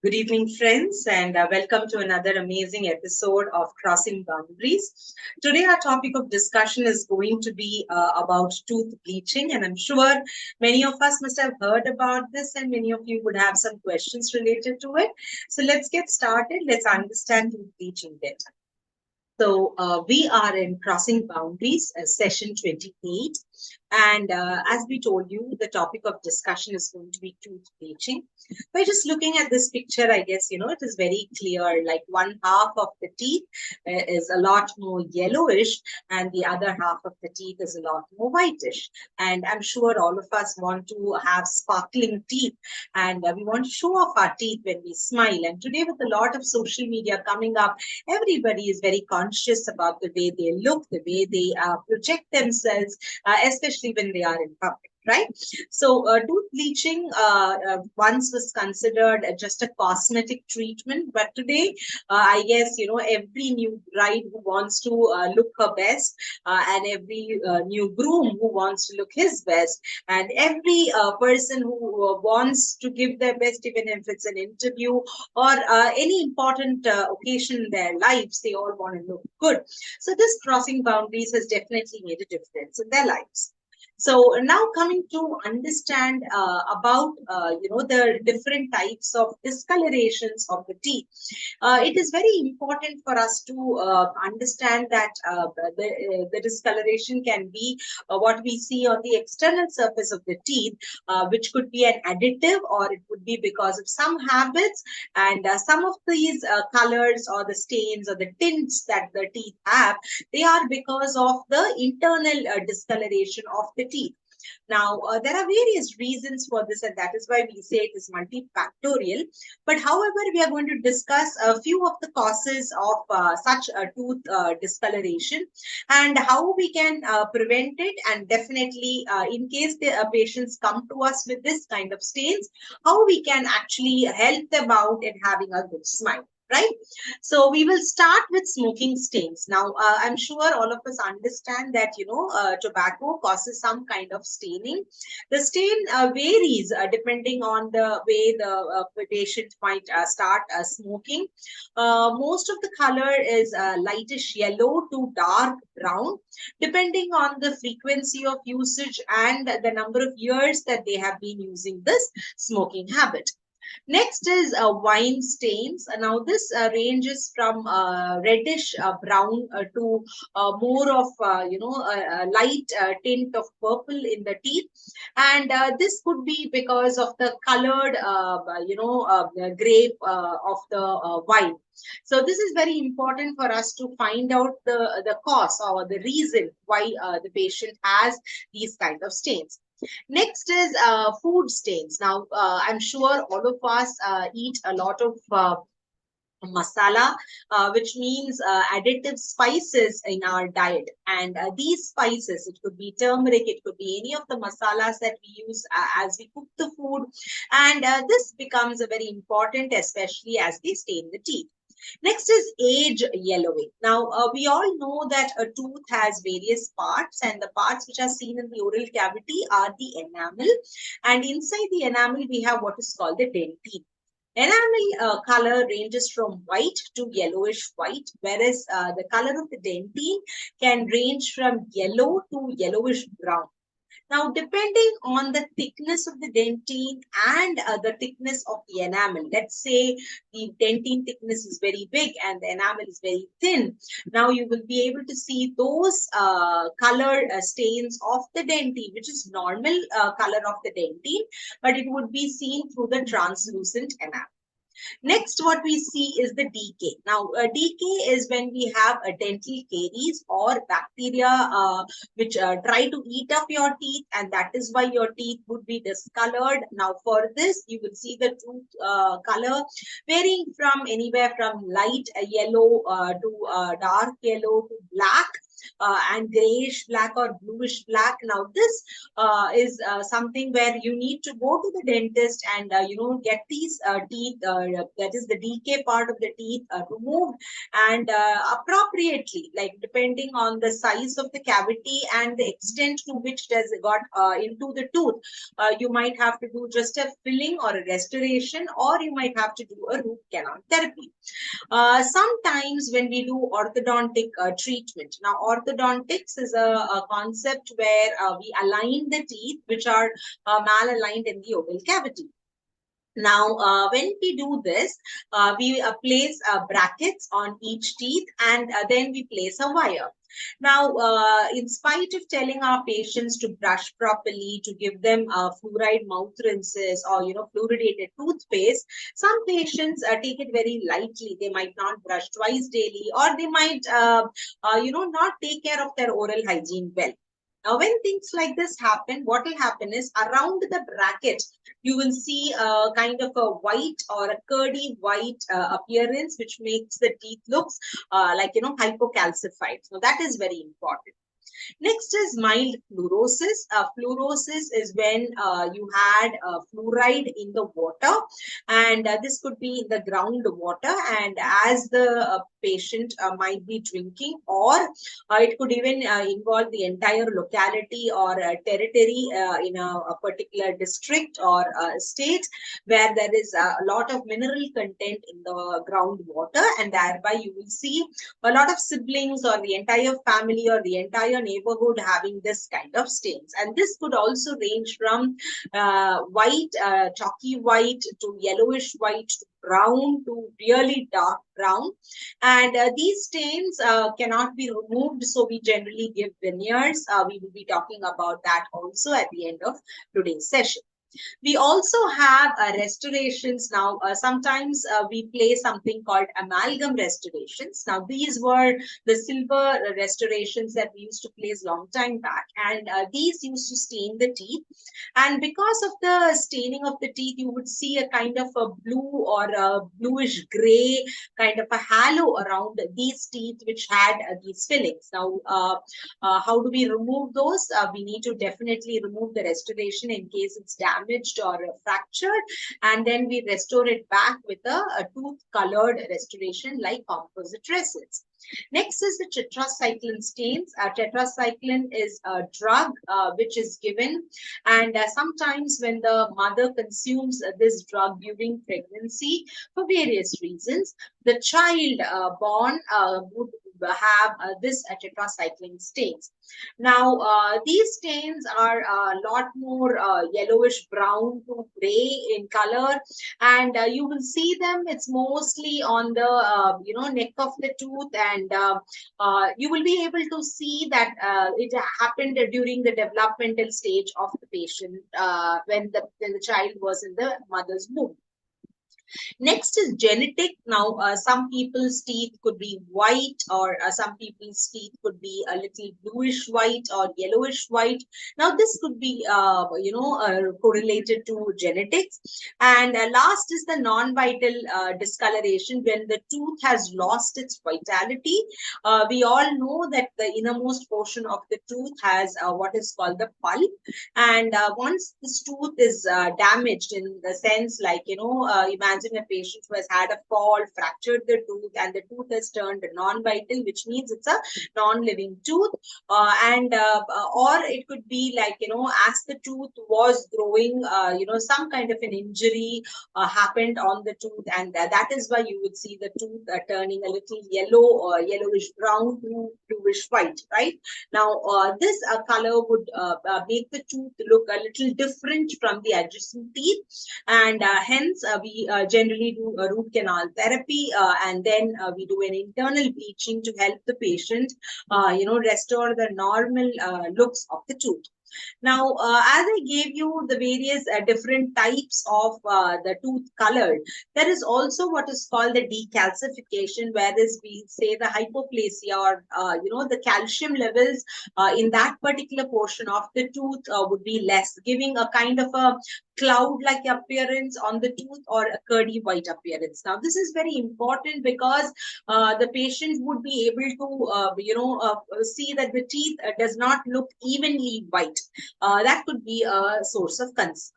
Good evening, friends, and welcome to another amazing episode of Crossing Boundaries. Today, our topic of discussion is going to be about tooth bleaching, and I'm sure many of us must have heard about this, and many of you would have some questions related to it. So, let's get started. Let's understand tooth bleaching better. We are in Crossing Boundaries, session 28. And as we told you, the topic of discussion is going to be tooth bleaching. By just looking at this picture, I guess, it is very clear, like one half of the teeth is a lot more yellowish and the other half of the teeth is a lot more whitish. And I'm sure all of us want to have sparkling teeth and we want to show off our teeth when we smile. And today with a lot of social media coming up, everybody is very conscious about the way they look, the way they project themselves, especially when they are in public. Right. Tooth bleaching once was considered just a cosmetic treatment, but today, I guess, every new bride who wants to look her best, and every new groom who wants to look his best, and every person who wants to give their best, even if it's an interview or any important occasion in their lives, they all want to look good. So this crossing boundaries has definitely made a difference in their lives. So now coming to understand about the different types of discolorations of the teeth, it is very important for us to understand that the discoloration can be what we see on the external surface of the teeth, which could be an additive or it would be because of some habits, and some of these colors or the stains or the tints that the teeth have, they are because of the internal discoloration of the teeth. Now, there are various reasons for this, and that is why we say it is multifactorial. But however, we are going to discuss a few of the causes of such a tooth discoloration and how we can prevent it. And definitely, in case the patients come to us with this kind of stains, how we can actually help them out in having a good smile. Right. So we will start with smoking stains. Now, I'm sure all of us understand that, tobacco causes some kind of staining. The stain varies depending on the way the patient might start smoking. Most of the color is lightish yellow to dark brown, depending on the frequency of usage and the number of years that they have been using this smoking habit. Next is wine stains. Now, this ranges from reddish brown to more of, a light tint of purple in the teeth. And this could be because of the colored, the grape of the wine. So this is very important for us to find out the cause or the reason why the patient has these kind of stains. Next is food stains. Now, I'm sure all of us eat a lot of masala, which means additive spices in our diet. And these spices, it could be turmeric, it could be any of the masalas that we use as we cook the food. And this becomes a very important, especially as they stain the teeth. Next is age yellowing. Now, we all know that a tooth has various parts, and the parts which are seen in the oral cavity are the enamel. And inside the enamel, we have what is called the dentine. Enamel color ranges from white to yellowish white, whereas the color of the dentine can range from yellow to yellowish brown. Now, depending on the thickness of the dentine and the thickness of the enamel, let's say the dentine thickness is very big and the enamel is very thin. Now, you will be able to see those color stains of the dentine, which is normal color of the dentine, but it would be seen through the translucent enamel. Next, what we see is the decay. Now, decay is when we have a dental caries or bacteria which try to eat up your teeth, and that is why your teeth would be discolored. Now, for this, you will see the tooth color varying from anywhere from light yellow to dark yellow to black. and grayish black or bluish black. Now this is something where you need to go to the dentist and get these teeth, that is the decay part of the teeth, removed, and appropriately, like depending on the size of the cavity and the extent to which it has got into the tooth, you might have to do just a filling or a restoration, or you might have to do a root canal therapy. Sometimes when we do orthodontic treatment, now orthodontics is a concept where we align the teeth which are malaligned in the oral cavity. Now, when we do this, we place brackets on each teeth, and then we place a wire. Now, in spite of telling our patients to brush properly, to give them fluoride mouth rinses or fluoridated toothpaste, some patients take it very lightly. They might not brush twice daily, or they might not take care of their oral hygiene well. Now, when things like this happen, what will happen is around the bracket, you will see a kind of a white or a curdy white appearance, which makes the teeth looks like, hypocalcified. So that is very important. Next is mild fluorosis. Fluorosis is when you had fluoride in the water, and this could be in the groundwater, and as the patient might be drinking, or it could even involve the entire locality or territory in a particular district or state where there is a lot of mineral content in the groundwater, and thereby you will see a lot of siblings or the entire family or the entire neighborhood having this kind of stains. And this could also range from white, chalky white, to yellowish white, to brown, to really dark brown. And these stains cannot be removed, so we generally give veneers. We will be talking about that also at the end of today's session. We also have restorations now. Sometimes we play something called amalgam restorations. Now, these were the silver restorations that we used to place long time back, and these used to stain the teeth. And because of the staining of the teeth, you would see a kind of a blue or a bluish gray kind of a halo around these teeth which had these fillings. Now, how do we remove those? We need to definitely remove the restoration in case it's damaged or fractured, and then we restore it back with a tooth colored restoration like composite resins. Next is the tetracycline stains. Tetracycline is a drug which is given, and sometimes when the mother consumes this drug during pregnancy for various reasons, the child born would have this tetracycline stains. Now, these stains are a lot more yellowish brown to gray in color, and you will see them. It's mostly on the neck of the tooth, and you will be able to see that it happened during the developmental stage of the patient when the child was in the mother's womb. Next is genetic. Now, some people's teeth could be white, or some people's teeth could be a little bluish white or yellowish white. Now, this could be, correlated to genetics. And last is the non-vital discoloration, when the tooth has lost its vitality. We all know that the innermost portion of the tooth has what is called the pulp. And once this tooth is damaged, in the sense like, imagine a patient who has had a fall, fractured the tooth, and the tooth has turned non-vital, which means it's a non-living tooth. Or it could be like, as the tooth was growing, some kind of an injury happened on the tooth, and that is why you would see the tooth turning a little yellow or yellowish brown to bluish white, right? Now, this color would make the tooth look a little different from the adjacent teeth, and hence we generally do a root canal therapy, and then we do an internal bleaching to help the patient, restore the normal looks of the tooth. Now, as I gave you the various different types of the tooth colored, there is also what is called the decalcification, whereas we say the hypoplasia or the calcium levels in that particular portion of the tooth would be less, giving a kind of a cloud-like appearance on the tooth or a curdy white appearance. Now, this is very important because the patient would be able to see that the teeth does not look evenly white. That could be a source of concern.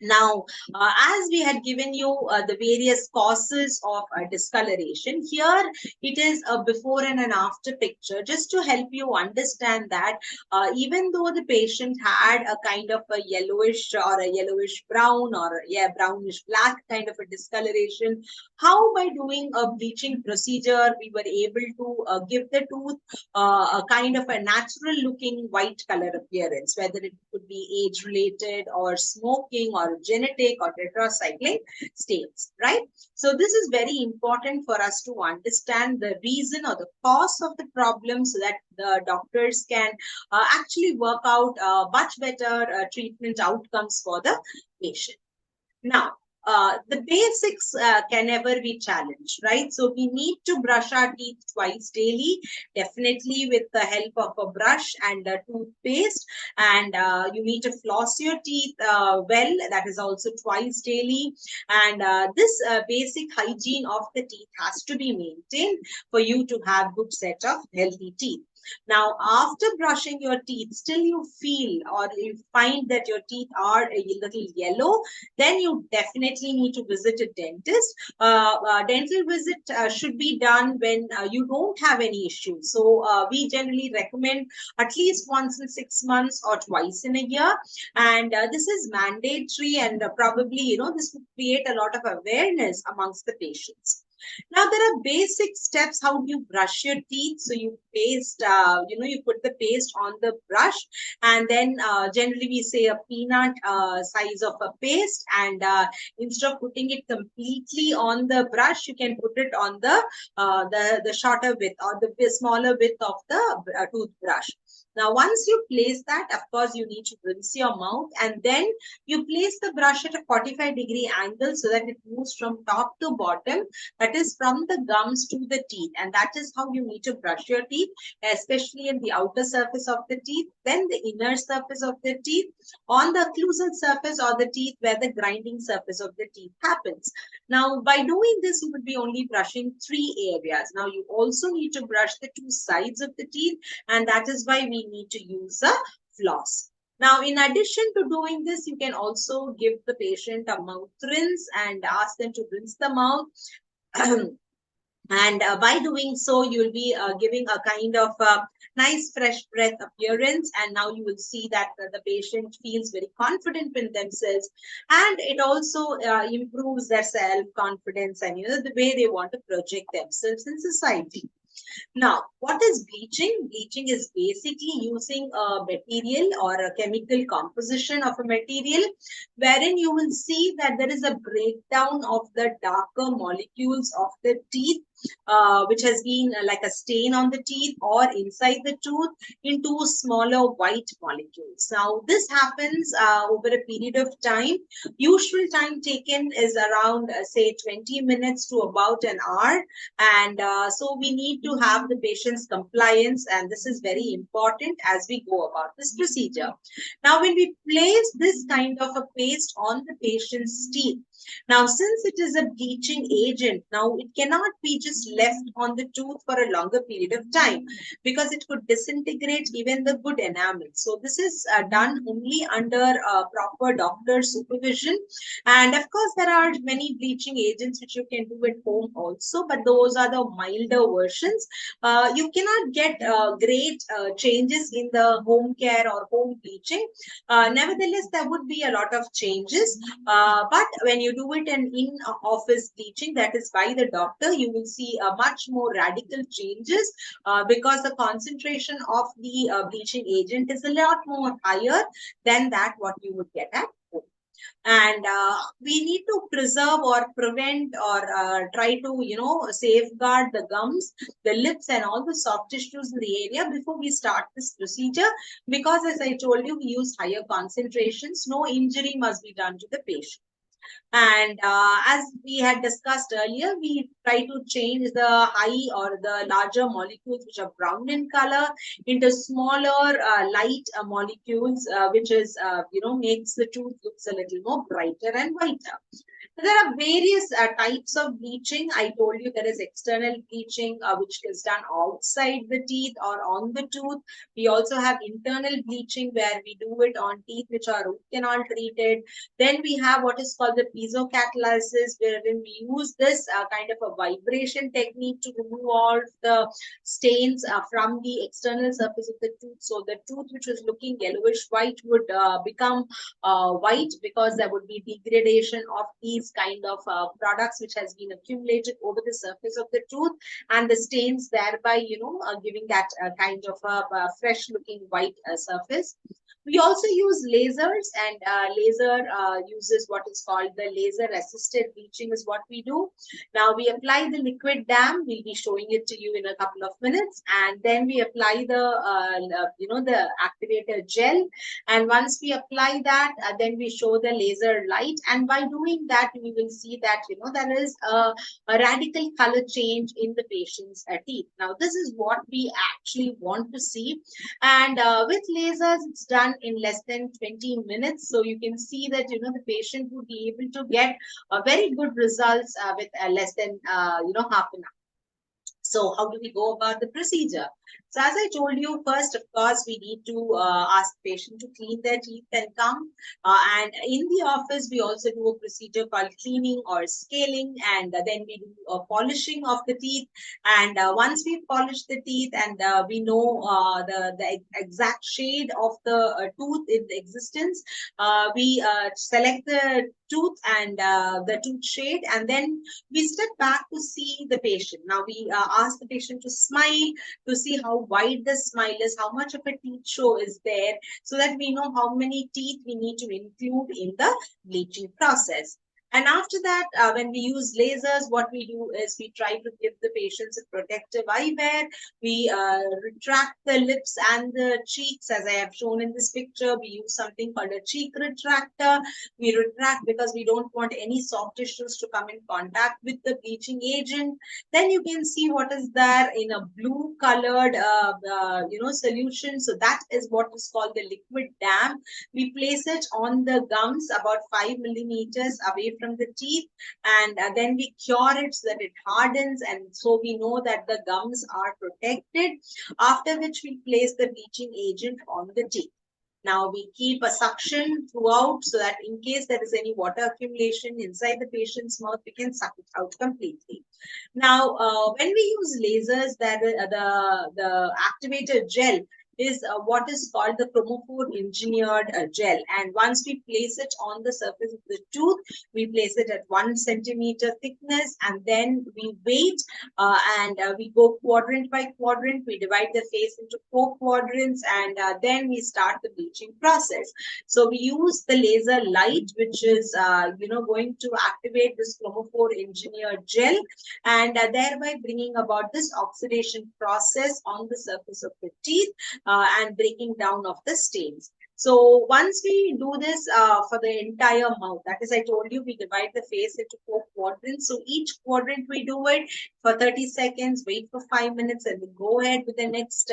Now, as we had given you the various causes of discoloration, here it is a before and an after picture, just to help you understand that even though the patient had a kind of a yellowish or a yellowish brown or brownish black kind of a discoloration, how by doing a bleaching procedure we were able to give the tooth a kind of a natural looking white color appearance, whether it could be age related or smoking or genetic or tetracycline stains, right? So this is very important for us to understand the reason or the cause of the problem so that the doctors can actually work out much better treatment outcomes for the patient. Now, the basics can never be challenged, right? So we need to brush our teeth twice daily, definitely with the help of a brush and a toothpaste. And you need to floss your teeth well, that is also twice daily. And this basic hygiene of the teeth has to be maintained for you to have good set of healthy teeth. Now, after brushing your teeth, still you feel or you find that your teeth are a little yellow, then you definitely need to visit a dentist. Dental visit should be done when you don't have any issues. So we generally recommend at least once in 6 months or twice in a year. And this is mandatory, and probably, this would create a lot of awareness amongst the patients. Now there are basic steps how you brush your teeth. So you paste, you put the paste on the brush, and then generally we say a peanut size of a paste, and instead of putting it completely on the brush, you can put it on the shorter width or the smaller width of the toothbrush. Now, once you place that, of course, you need to rinse your mouth, and then you place the brush at a 45-degree angle so that it moves from top to bottom, that is from the gums to the teeth. And that is how you need to brush your teeth, especially in the outer surface of the teeth, then the inner surface of the teeth, on the occlusal surface or the teeth where the grinding surface of the teeth happens. Now, by doing this, you would be only brushing 3 areas. Now, you also need to brush the 2 sides of the teeth, and that is why we need to use a floss. Now, in addition to doing this, you can also give the patient a mouth rinse and ask them to rinse the mouth. And by doing so, you'll be giving a kind of nice fresh breath appearance, and now you will see that the patient feels very confident in themselves, and it also improves their self-confidence and the way they want to project themselves in society. Now, what is bleaching? Bleaching is basically using a material or a chemical composition of a material wherein you will see that there is a breakdown of the darker molecules of the teeth, which has been like a stain on the teeth or inside the tooth, into smaller white molecules. Now, this happens over a period of time. Usual time taken is around, say, 20 minutes to about an hour. And so we need to have the patient's compliance, and this is very important as we go about this procedure. Now, when we place this kind of a paste on the patient's teeth, now, since it is a bleaching agent, now it cannot be just left on the tooth for a longer period of time because it could disintegrate even the good enamel. So this is done only under proper doctor supervision. And of course, there are many bleaching agents which you can do at home also, but those are the milder versions. You cannot get great changes in the home care or home bleaching. Nevertheless, there would be a lot of changes. But when you do it in office bleaching, that is by the doctor, you will see much more radical changes because the concentration of the bleaching agent is a lot more higher than that what you would get at home. And we need to preserve or prevent or try to, safeguard the gums, the lips, and all the soft tissues in the area before we start this procedure. Because as I told you, we use higher concentrations. No injury must be done to the patient. And as we had discussed earlier, we try to change the high or the larger molecules which are brown in color into smaller light molecules, which is, makes the tooth looks a little more brighter and whiter. There are various types of bleaching. I told you there is external bleaching, which is done outside the teeth or on the tooth. We also have internal bleaching where we do it on teeth which are root canal treated. Then we have what is called the piezocatalysis, wherein we use this kind of a vibration technique to remove all the stains from the external surface of the tooth. So the tooth which was looking yellowish white would become white, because there would be degradation of these kind of products which has been accumulated over the surface of the tooth, and the stains thereby, giving that kind of a fresh looking white surface. We also use lasers, and laser uses what is called the laser assisted bleaching is what we do. Now we apply the liquid dam. We'll be showing it to you in a couple of minutes, and then we apply the activator gel. And once we apply that, then we show the laser light. And by doing that, we will see that, there is a radical color change in the patient's teeth. Now, this is what we actually want to see. And with lasers, it's done in less than 20 minutes. So you can see that, the patient would be able to get very good results with less than, half an hour. So how do we go about the procedure? So as I told you, first, of course, we need to ask the patient to clean their teeth and come. And in the office, we also do a procedure called cleaning or scaling. And then we do a polishing of the teeth. And once we polish the teeth and we know the exact shade of the tooth in the existence, we select the tooth and the tooth shade, and then we step back to see the patient. Now we ask the patient to smile, to see how wide the smile is, how much of a teeth show is there, so that we know how many teeth we need to include in the bleaching process. And after that, when we use lasers, what we do is we try to give the patients a protective eyewear. We retract the lips and the cheeks, as I have shown in this picture. We use something called a cheek retractor. We retract because we don't want any soft tissues to come in contact with the bleaching agent. Then you can see what is there in a blue colored, solution. So that is what is called the liquid dam. We place it on the gums about 5 millimeters away from the teeth, and then we cure it so that it hardens, and so we know that the gums are protected, after which we place the bleaching agent on the teeth. Now we keep a suction throughout so that in case there is any water accumulation inside the patient's mouth, we can suck it out completely. Now, when we use lasers, that the activator gel is what is called the chromophore engineered gel. And once we place it on the surface of the tooth, we place it at 1 centimeter thickness, and then we wait, and we go quadrant by quadrant. We divide the face into 4 quadrants, and then we start the bleaching process. So we use the laser light, which is going to activate this chromophore engineered gel, and thereby bringing about this oxidation process on the surface of the teeth, and breaking down of the stains. So once we do this for the entire mouth, that is, I told you, we divide the face into 4 quadrants. So each quadrant we do it for 30 seconds, wait for 5 minutes, and then go ahead with the next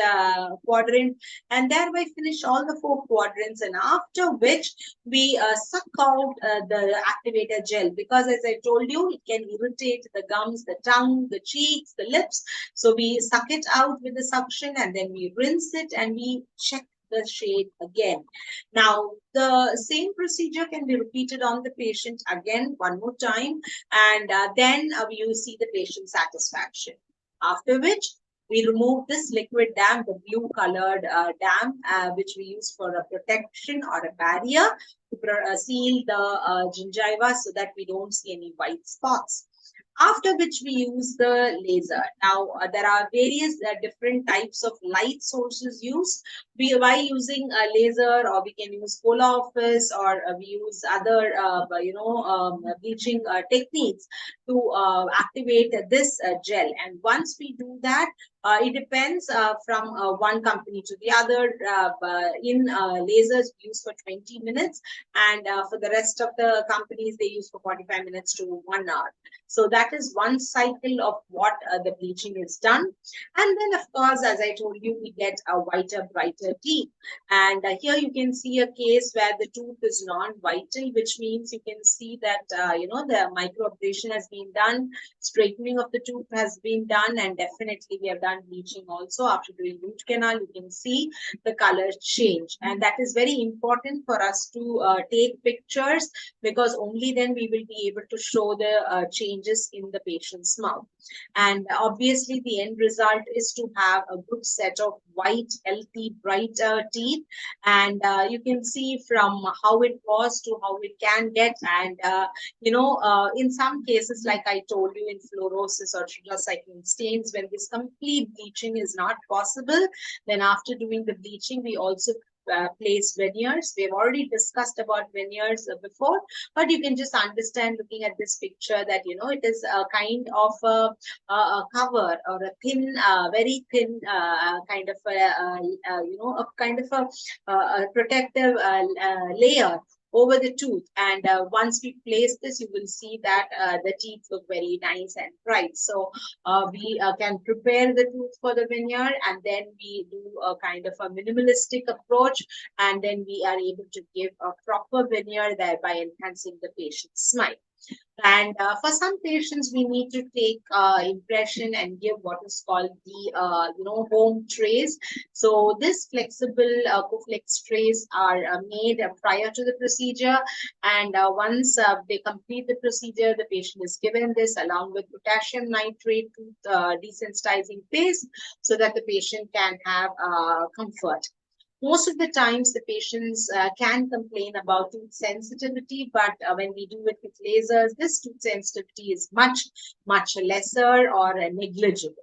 quadrant, and thereby finish all the 4 quadrants. And after which we suck out the activator gel, because as I told you, it can irritate the gums, the tongue, the cheeks, the lips. So we suck it out with the suction, and then we rinse it, and we check the shade again. Now, the same procedure can be repeated on the patient again one more time, and then you see the patient satisfaction. After which, we remove this liquid dam, the blue colored dam, which we use for a protection or a barrier to seal the gingiva so that we don't see any white spots. After which we use the laser. Now, there are various different types of light sources used. by using a laser, or we can use polar office, or we use other bleaching techniques to activate this gel. And once we do that, it depends from one company to the other. In lasers we use for 20 minutes, and for the rest of the companies they use for 45 minutes to 1 hour. So that is one cycle of what the bleaching is done. And then, of course, as I told you, we get a whiter, brighter teeth. And here you can see a case where the tooth is non-vital, which means you can see that, the microabrasion has been done, straightening of the tooth has been done, and definitely we have done bleaching also. After doing root canal, you can see the color change. And that is very important for us to take pictures, because only then we will be able to show the changes in the patient's mouth. And obviously, the end result is to have a good set of white, healthy, bright teeth. And you can see from how it was to how it can get. And, in some cases, like I told you, in fluorosis or tetracycline stains, when this complete bleaching is not possible, then after doing the bleaching, we also place veneers. We have already discussed about veneers before, but you can just understand looking at this picture that, it is a kind of a cover, or a thin, very thin kind of a kind of a protective layer over the tooth. And once we place this, you will see that the teeth look very nice and bright. So we can prepare the tooth for the veneer, and then we do a kind of a minimalistic approach, and then we are able to give a proper veneer, thereby enhancing the patient's smile. And for some patients, we need to take impression and give what is called the, home trays. So this flexible Coflex trays are made prior to the procedure. And once they complete the procedure, the patient is given this along with potassium nitrate tooth desensitizing paste, so that the patient can have comfort. Most of the times, the patients can complain about tooth sensitivity, but when we do it with lasers, this tooth sensitivity is much, much lesser or negligible.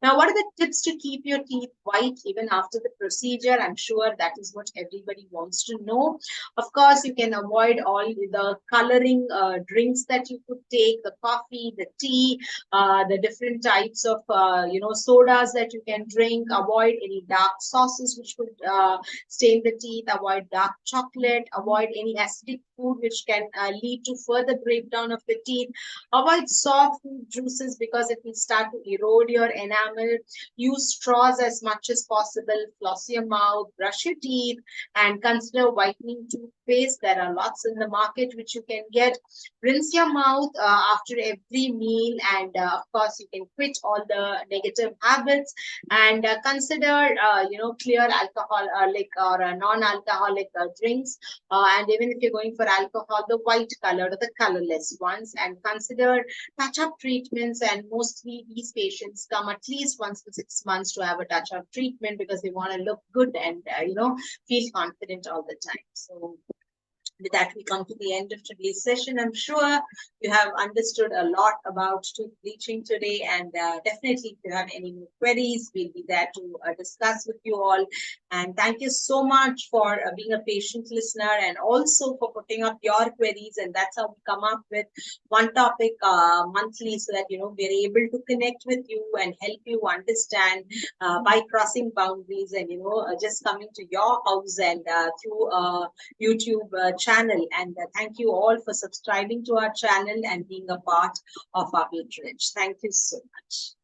Now, what are the tips to keep your teeth white even after the procedure? I'm sure that is what everybody wants to know. Of course, you can avoid all the coloring drinks that you could take, the coffee, the tea, the different types of, sodas that you can drink. Avoid any dark sauces which could stain the teeth. Avoid dark chocolate. Avoid any acidic food which can lead to further breakdown of the teeth. Avoid soft fruit juices, because it will start to erode your enamel. Use straws as much as possible. Floss your mouth, brush your teeth, and consider whitening toothpaste. There are lots in the market which you can get. Rinse your mouth after every meal, and of course, you can quit all the negative habits, and consider, clear alcohol or non-alcoholic drinks. And even if you're going for alcohol, the white color or the colorless ones, and consider touch-up treatments. And mostly these patients come at least once to 6 months to have a touch-up treatment, because they want to look good and feel confident all the time. So with that, we come to the end of today's session. I'm sure you have understood a lot about tooth bleaching today, and definitely if you have any more queries, we'll be there to discuss with you all. And thank you so much for being a patient listener, and also for putting up your queries. And that's how we come up with one topic monthly, so that, we're able to connect with you and help you understand by crossing boundaries, and, just coming to your house and through YouTube channel. And thank you all for subscribing to our channel and being a part of our patronage. Thank you so much.